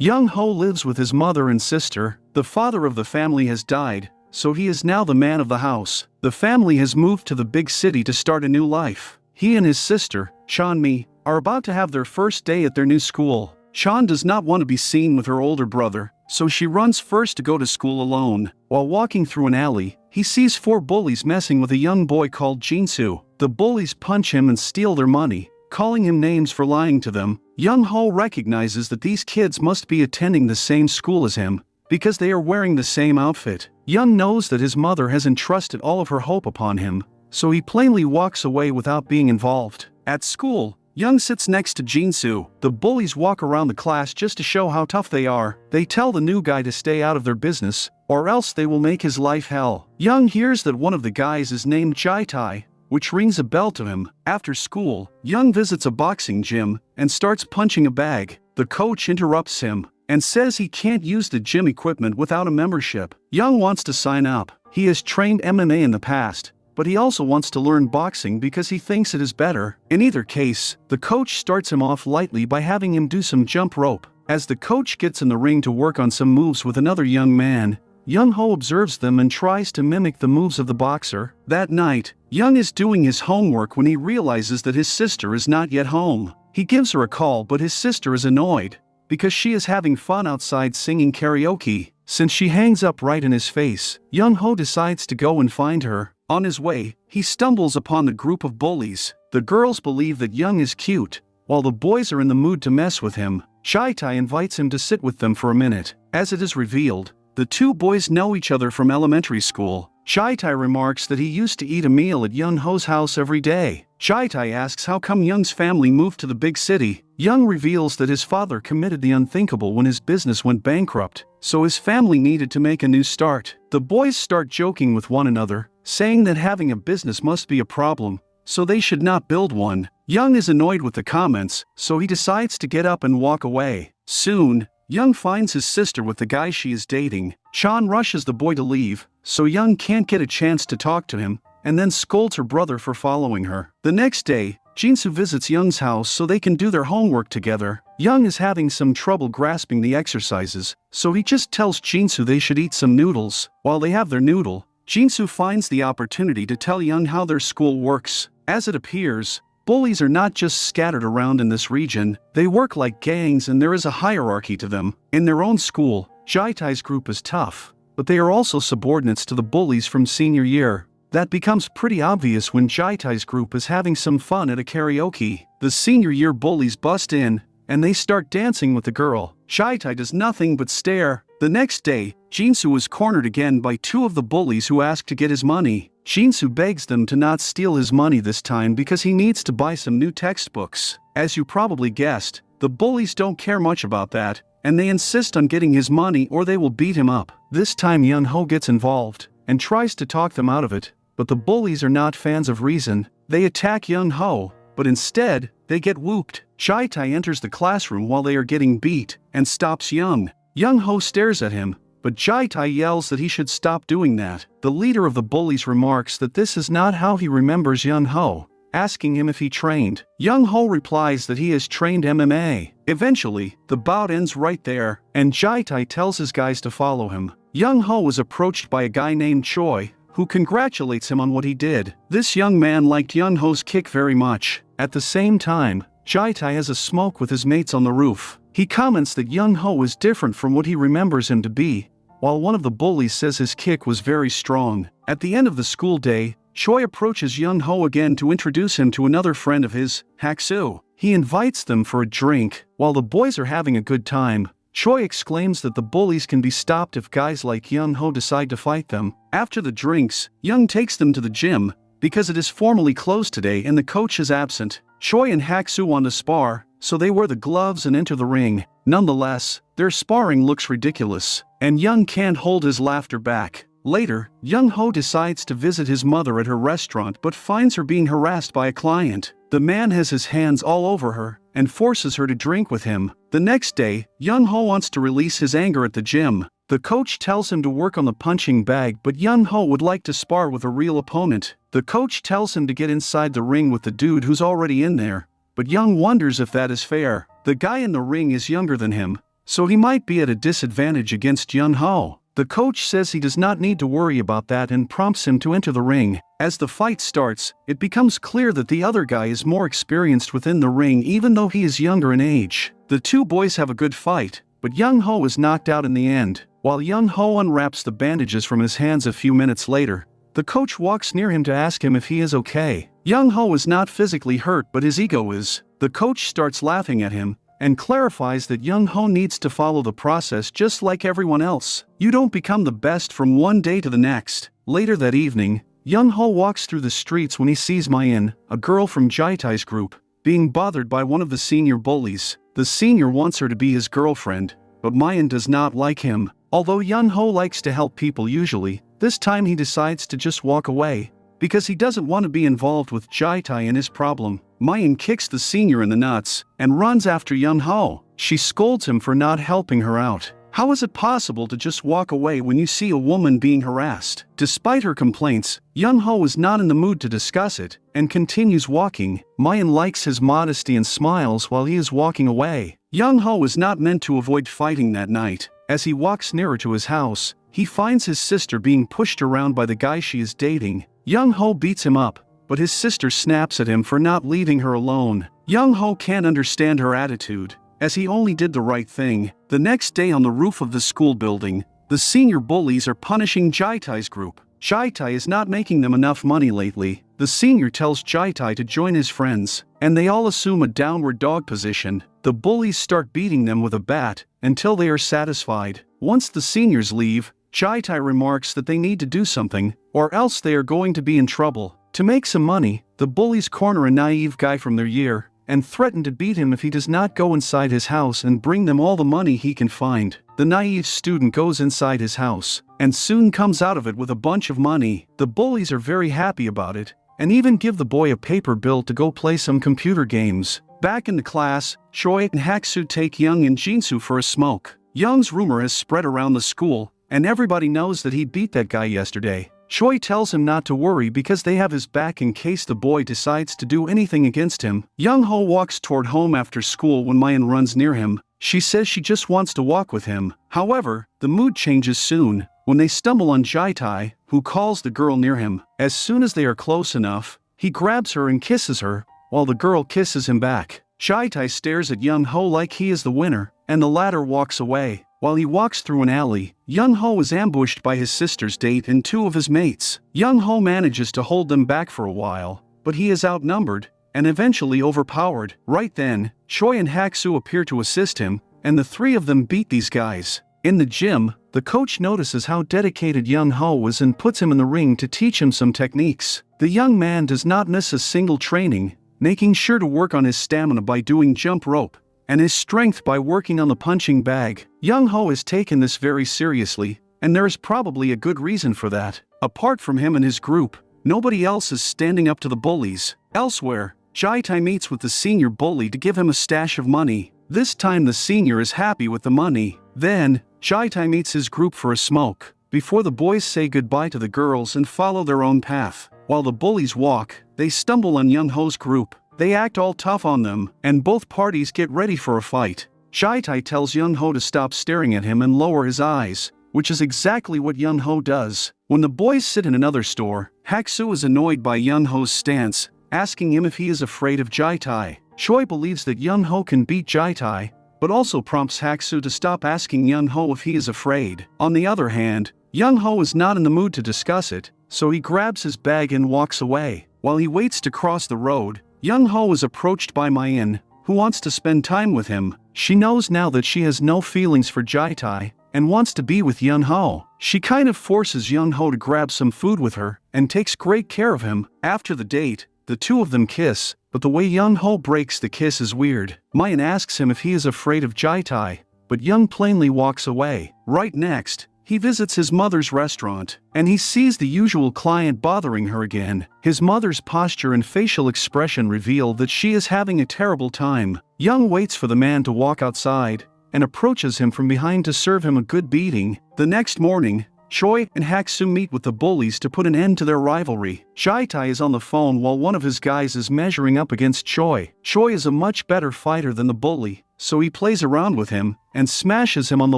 Young Ho lives with his mother and sister. The father of the family has died, so he is now the man of the house. The family has moved to the big city to start a new life. He and his sister, Chanmi, are about to have their first day at their new school. Chan does not want to be seen with her older brother, so she runs first to go to school alone. While walking through an alley, he sees 4 bullies messing with a young boy called Jinsu. The bullies punch him and steal their money, calling him names for lying to them. Young Ho recognizes that these kids must be attending the same school as him, because they are wearing the same outfit. Young knows that his mother has entrusted all of her hope upon him, so he plainly walks away without being involved. At school, Young sits next to Jinsu. The bullies walk around the class just to show how tough they are. They tell the new guy to stay out of their business, or else they will make his life hell. Young hears that one of the guys is named Jaitai, which rings a bell to him. After school, Young visits a boxing gym and starts punching a bag. The coach interrupts him and says he can't use the gym equipment without a membership. Young wants to sign up. He has trained MMA in the past, but he also wants to learn boxing because he thinks it is better. In either case, the coach starts him off lightly by having him do some jump rope. As the coach gets in the ring to work on some moves with another young man, Young Ho observes them and tries to mimic the moves of the boxer. That night, Young is doing his homework when he realizes that his sister is not yet home. He gives her a call, but his sister is annoyed because she is having fun outside singing karaoke. Since she hangs up right in his face, Young Ho decides to go and find her. On his way, he stumbles upon the group of bullies. The girls believe that Young is cute, while the boys are in the mood to mess with him. Chaitai invites him to sit with them for a minute. As it is revealed, the 2 boys know each other from elementary school. Chaitai remarks that he used to eat a meal at Young Ho's house every day. Chaitai asks how come Young's family moved to the big city. Young reveals that his father committed the unthinkable when his business went bankrupt, so his family needed to make a new start. The boys start joking with one another, saying that having a business must be a problem, so they should not build one. Young is annoyed with the comments, so he decides to get up and walk away. Soon, Young finds his sister with the guy she is dating. Chan rushes the boy to leave, so Young can't get a chance to talk to him, and then scolds her brother for following her. The next day, Jinsu visits Young's house so they can do their homework together. Young is having some trouble grasping the exercises, so he just tells Jinsu they should eat some noodles. While they have their noodle, Jinsu finds the opportunity to tell Young how their school works. As it appears, bullies are not just scattered around in this region, they work like gangs and there is a hierarchy to them. In their own school, Jaitai's group is tough, but they are also subordinates to the bullies from senior year. That becomes pretty obvious when Jaitai's group is having some fun at a karaoke. The senior year bullies bust in, and they start dancing with the girl. Jaitai does nothing but stare. The next day, Jinsu is cornered again by 2 of the bullies who ask to get his money. Jinsu begs them to not steal his money this time because he needs to buy some new textbooks. As you probably guessed, the bullies don't care much about that, and they insist on getting his money or they will beat him up. This time Young Ho gets involved and tries to talk them out of it, but the bullies are not fans of reason. They attack Young Ho, but instead, they get whooped. Jaitai enters the classroom while they are getting beat and stops Young. Young Ho stares at him, but Jaitai yells that he should stop doing that. The leader of the bullies remarks that this is not how he remembers Young Ho, asking him if he trained. Young Ho replies that he has trained MMA. Eventually, the bout ends right there, and Jaitai tells his guys to follow him. Young Ho is approached by a guy named Choi, who congratulates him on what he did. This young man liked Young Ho's kick very much. At the same time, Jaitai has a smoke with his mates on the roof. He comments that Young Ho is different from what he remembers him to be, while one of the bullies says his kick was very strong. At the end of the school day, Choi approaches Young Ho again to introduce him to another friend of his, Haksu. He invites them for a drink. While the boys are having a good time, Choi exclaims that the bullies can be stopped if guys like Young Ho decide to fight them. After the drinks, Young takes them to the gym, because it is formally closed today and the coach is absent. Choi and Haksu want to spar, so they wear the gloves and enter the ring. Nonetheless, their sparring looks ridiculous, and Young can't hold his laughter back. Later, Young Ho decides to visit his mother at her restaurant but finds her being harassed by a client. The man has his hands all over her and forces her to drink with him. The next day, Young Ho wants to release his anger at the gym. The coach tells him to work on the punching bag, but Young Ho would like to spar with a real opponent. The coach tells him to get inside the ring with the dude who's already in there, but Young wonders if that is fair. The guy in the ring is younger than him, so he might be at a disadvantage against Young Ho. The coach says he does not need to worry about that and prompts him to enter the ring. As the fight starts, it becomes clear that the other guy is more experienced within the ring even though he is younger in age. The two boys have a good fight, but Young Ho is knocked out in the end. While Young Ho unwraps the bandages from his hands a few minutes later, the coach walks near him to ask him if he is okay. Young Ho is not physically hurt but his ego is. The coach starts laughing at him and clarifies that Young Ho needs to follow the process just like everyone else. You don't become the best from one day to the next. Later that evening, Young Ho walks through the streets when he sees Mayan, a girl from Jaitai's group, being bothered by one of the senior bullies. The senior wants her to be his girlfriend, but Mayan does not like him. Although Young Ho likes to help people usually, this time he decides to just walk away, because he doesn't want to be involved with Jaitai and his problem. Mayan kicks the senior in the nuts and runs after Young Ho. She scolds him for not helping her out. How is it possible to just walk away when you see a woman being harassed? Despite her complaints, Young Ho is not in the mood to discuss it and continues walking. Mayan likes his modesty and smiles while he is walking away. Young Ho is not meant to avoid fighting that night. As he walks nearer to his house, he finds his sister being pushed around by the guy she is dating. Young Ho beats him up, but his sister snaps at him for not leaving her alone. Young Ho can't understand her attitude, as he only did the right thing. The next day on the roof of the school building, the senior bullies are punishing Jaitai's group. Jaitai is not making them enough money lately. The senior tells Jaitai to join his friends, and they all assume a downward dog position. The bullies start beating them with a bat until they are satisfied. Once the seniors leave, Jaitai remarks that they need to do something, or else they are going to be in trouble. To make some money, the bullies corner a naive guy from their year and threaten to beat him if he does not go inside his house and bring them all the money he can find. The naive student goes inside his house and soon comes out of it with a bunch of money. The bullies are very happy about it and even give the boy a paper bill to go play some computer games. Back in the class, Choi and Haksu take Young and Jinsu for a smoke. Young's rumor has spread around the school, and everybody knows that he beat that guy yesterday. Choi tells him not to worry because they have his back in case the boy decides to do anything against him. Young Ho walks toward home after school when Mayan runs near him. She says she just wants to walk with him. However, the mood changes soon when they stumble on Jaitai, who calls the girl near him. As soon as they are close enough, he grabs her and kisses her, while the girl kisses him back. Jaitai stares at Young Ho like he is the winner, and the latter walks away. While he walks through an alley, Young Ho is ambushed by his sister's date and two of his mates. Young Ho manages to hold them back for a while, but he is outnumbered and eventually overpowered. Right then, Choi and Haksu appear to assist him, and the three of them beat these guys. In the gym, the coach notices how dedicated Young Ho is and puts him in the ring to teach him some techniques. The young man does not miss a single training, making sure to work on his stamina by doing jump rope, and his strength by working on the punching bag. Young Ho has taken this very seriously, and there is probably a good reason for that. Apart from him and his group, nobody else is standing up to the bullies. Elsewhere, Jaitai meets with the senior bully to give him a stash of money. This time the senior is happy with the money. Then, Jaitai meets his group for a smoke, before the boys say goodbye to the girls and follow their own path. While the bullies walk, they stumble on Young Ho's group. They act all tough on them, and both parties get ready for a fight. Jaitai tells Young Ho to stop staring at him and lower his eyes, which is exactly what Young Ho does. When the boys sit in another store, Haksu is annoyed by Young Ho's stance, asking him if he is afraid of Jaitai. Choi believes that Young Ho can beat Jaitai, but also prompts Haksu to stop asking Young Ho if he is afraid. On the other hand, Young Ho is not in the mood to discuss it, so he grabs his bag and walks away. While he waits to cross the road, Young Ho is approached by Mayan, who wants to spend time with him. She knows now that she has no feelings for Jaitai and wants to be with Young Ho. She kind of forces Young Ho to grab some food with her and takes great care of him. After the date, the two of them kiss, but the way Young Ho breaks the kiss is weird. Mayan asks him if he is afraid of Jaitai, but Young plainly walks away. Right next, he visits his mother's restaurant, and he sees the usual client bothering her again. His mother's posture and facial expression reveal that she is having a terrible time. Young waits for the man to walk outside, and approaches him from behind to serve him a good beating. The next morning, Choi and Haksu meet with the bullies to put an end to their rivalry. Jaitai is on the phone while one of his guys is measuring up against Choi. Choi is a much better fighter than the bully, so he plays around with him and smashes him on the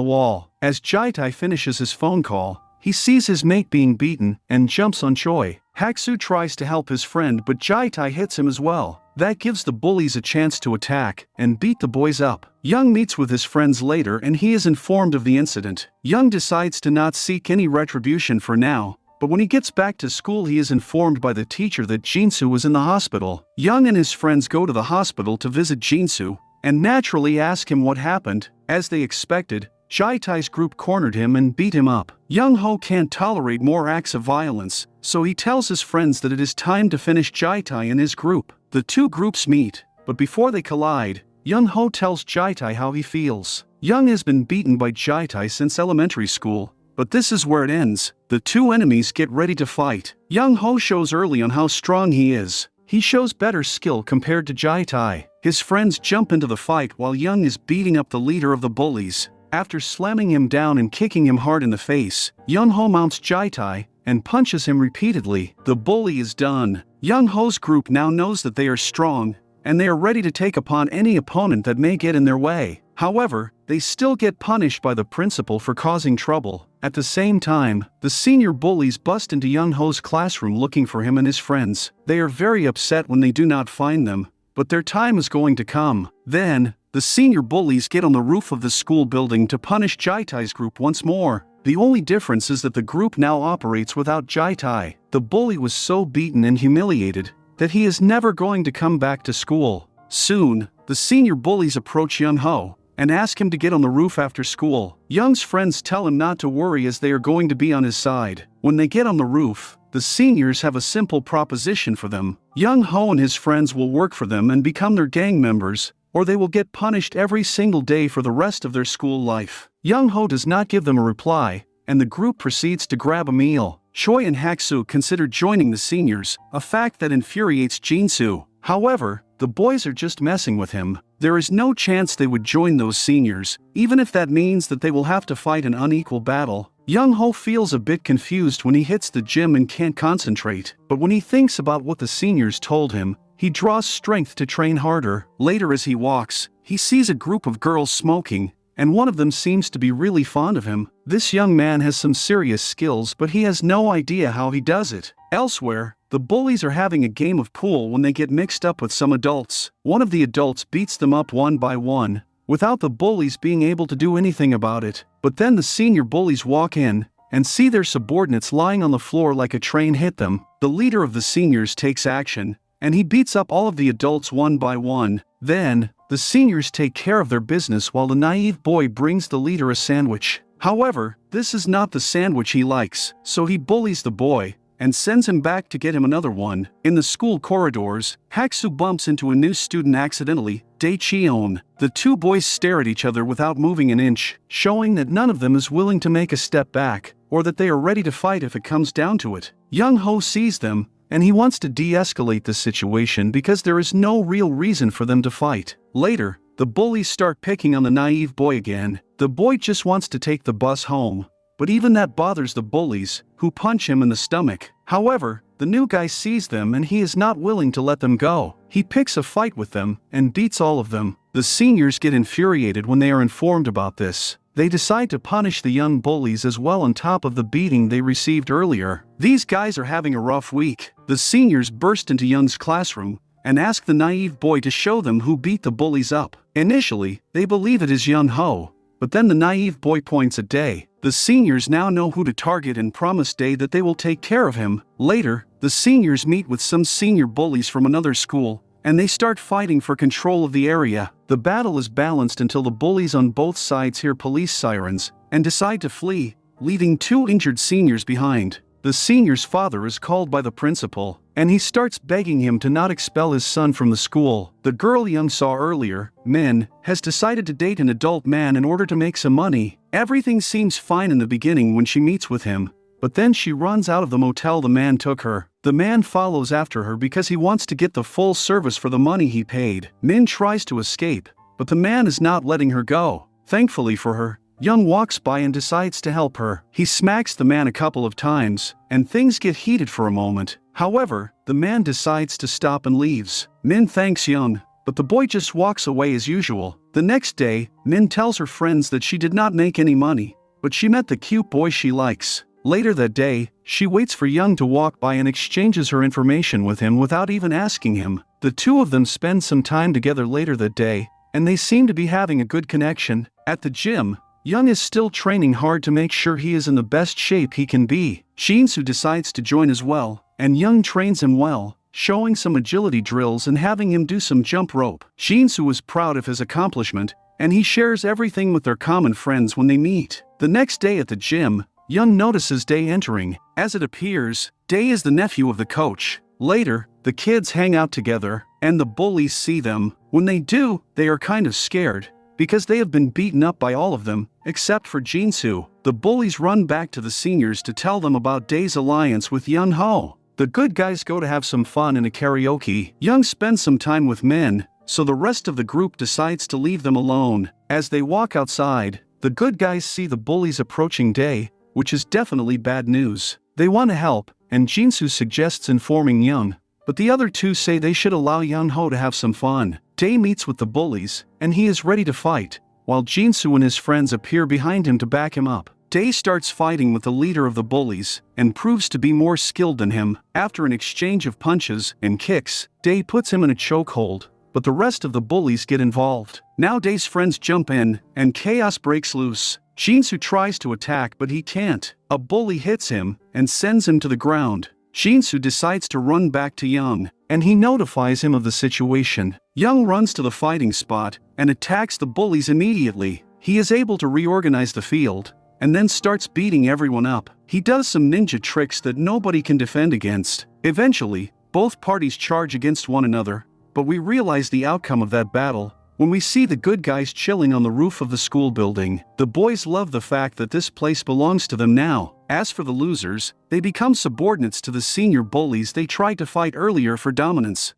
wall. As Jaitai finishes his phone call, he sees his mate being beaten and jumps on Choi. Haksu tries to help his friend, but Jaitai hits him as well. That gives the bullies a chance to attack and beat the boys up. Young meets with his friends later and he is informed of the incident. Young decides to not seek any retribution for now, but when he gets back to school he is informed by the teacher that Jinsu was in the hospital. Young and his friends go to the hospital to visit Jinsu and naturally ask him what happened. As they expected, Jaitai's group cornered him and beat him up. Young Ho can't tolerate more acts of violence, so he tells his friends that it is time to finish Jaitai and his group. The two groups meet, but before they collide, Young Ho tells Jaitai how he feels. Young has been beaten by Jaitai since elementary school, but this is where it ends. The two enemies get ready to fight. Young Ho shows early on how strong he is. He shows better skill compared to Jaitai. His friends jump into the fight while Young is beating up the leader of the bullies. After slamming him down and kicking him hard in the face, Young Ho mounts Jaitai and punches him repeatedly. The bully is done. Young Ho's group now knows that they are strong, and they are ready to take upon any opponent that may get in their way. However, they still get punished by the principal for causing trouble. At the same time, the senior bullies bust into Young Ho's classroom looking for him and his friends. They are very upset when they do not find them, but their time is going to come. Then, the senior bullies get on the roof of the school building to punish Jaitai's group once more. The only difference is that the group now operates without Jaitai. The bully was so beaten and humiliated that he is never going to come back to school. Soon, the senior bullies approach Young Ho and ask him to get on the roof after school. Young's friends tell him not to worry as they are going to be on his side. When they get on the roof, the seniors have a simple proposition for them. Young Ho and his friends will work for them and become their gang members, or they will get punished every single day for the rest of their school life. Young Ho does not give them a reply, and the group proceeds to grab a meal. Choi and Haksu consider joining the seniors, a fact that infuriates Jinsu. However, the boys are just messing with him. There is no chance they would join those seniors, even if that means that they will have to fight an unequal battle. Young Ho feels a bit confused when he hits the gym and can't concentrate, but when he thinks about what the seniors told him, he draws strength to train harder. Later as he walks, he sees a group of girls smoking, and one of them seems to be really fond of him. This young man has some serious skills, but he has no idea how he does it. Elsewhere, the bullies are having a game of pool when they get mixed up with some adults. One of the adults beats them up one by one, without the bullies being able to do anything about it. But then the senior bullies walk in and see their subordinates lying on the floor like a train hit them. The leader of the seniors takes action, and he beats up all of the adults one by one. Then, the seniors take care of their business while the naive boy brings the leader a sandwich. However, this is not the sandwich he likes, so he bullies the boy and sends him back to get him another one. In the school corridors, Haksu bumps into a new student accidentally, Dae-cheon. The two boys stare at each other without moving an inch, showing that none of them is willing to make a step back, or that they are ready to fight if it comes down to it. Young Ho sees them, and he wants to de-escalate the situation because there is no real reason for them to fight. Later, the bullies start picking on the naive boy again. The boy just wants to take the bus home, but even that bothers the bullies, who punch him in the stomach. However, the new guy sees them and he is not willing to let them go. He picks a fight with them and beats all of them. The seniors get infuriated when they are informed about this. They decide to punish the young bullies as well on top of the beating they received earlier. These guys are having a rough week. The seniors burst into Young's classroom and ask the naive boy to show them who beat the bullies up. Initially, they believe it is Young Ho, but then the naive boy points at Dae. The seniors now know who to target and promise Dae that they will take care of him. Later, the seniors meet with some senior bullies from another school, and they start fighting for control of the area. The battle is balanced until the bullies on both sides hear police sirens and decide to flee, leaving two injured seniors behind. The senior's father is called by the principal, and he starts begging him to not expel his son from the school. The girl Young saw earlier, Min, has decided to date an adult man in order to make some money. Everything seems fine in the beginning when she meets with him, but then she runs out of the motel the man took her. The man follows after her because he wants to get the full service for the money he paid. Min tries to escape, but the man is not letting her go. Thankfully for her, Young walks by and decides to help her. He smacks the man a couple of times, and things get heated for a moment. However, the man decides to stop and leaves. Min thanks Young, but the boy just walks away as usual. The next day, Min tells her friends that she did not make any money, but she met the cute boy she likes. Later that day, she waits for Young to walk by and exchanges her information with him without even asking him. The two of them spend some time together later that day, and they seem to be having a good connection. At the gym, Young is still training hard to make sure he is in the best shape he can be. Jinsu decides to join as well, and Young trains him well, showing some agility drills and having him do some jump rope. Jinsu is proud of his accomplishment, and he shares everything with their common friends when they meet. The next day at the gym, Young notices Dae entering. As it appears, Dae is the nephew of the coach. Later, the kids hang out together, and the bullies see them. When they do, they are kind of scared, because they have been beaten up by all of them, except for Jinsu. The bullies run back to the seniors to tell them about Dae's alliance with Young Ho. The good guys go to have some fun in a karaoke. Young spends some time with Min, so the rest of the group decides to leave them alone. As they walk outside, the good guys see the bullies approaching Dae, which is definitely bad news. They want to help, and Jinsu suggests informing Young, but the other two say they should allow Young Ho to have some fun. Dae meets with the bullies, and he is ready to fight, while Jinsu and his friends appear behind him to back him up. Dae starts fighting with the leader of the bullies, and proves to be more skilled than him. After an exchange of punches and kicks, Dae puts him in a chokehold, but the rest of the bullies get involved. Now Dae's friends jump in, and chaos breaks loose. Jinsu tries to attack but he can't. A bully hits him and sends him to the ground. Jinsu decides to run back to Young, and he notifies him of the situation. Young runs to the fighting spot and attacks the bullies immediately. He is able to reorganize the field, and then starts beating everyone up. He does some ninja tricks that nobody can defend against. Eventually, both parties charge against one another, but we realize the outcome of that battle when we see the good guys chilling on the roof of the school building. The boys love the fact that this place belongs to them now. As for the losers, they become subordinates to the senior bullies they tried to fight earlier for dominance.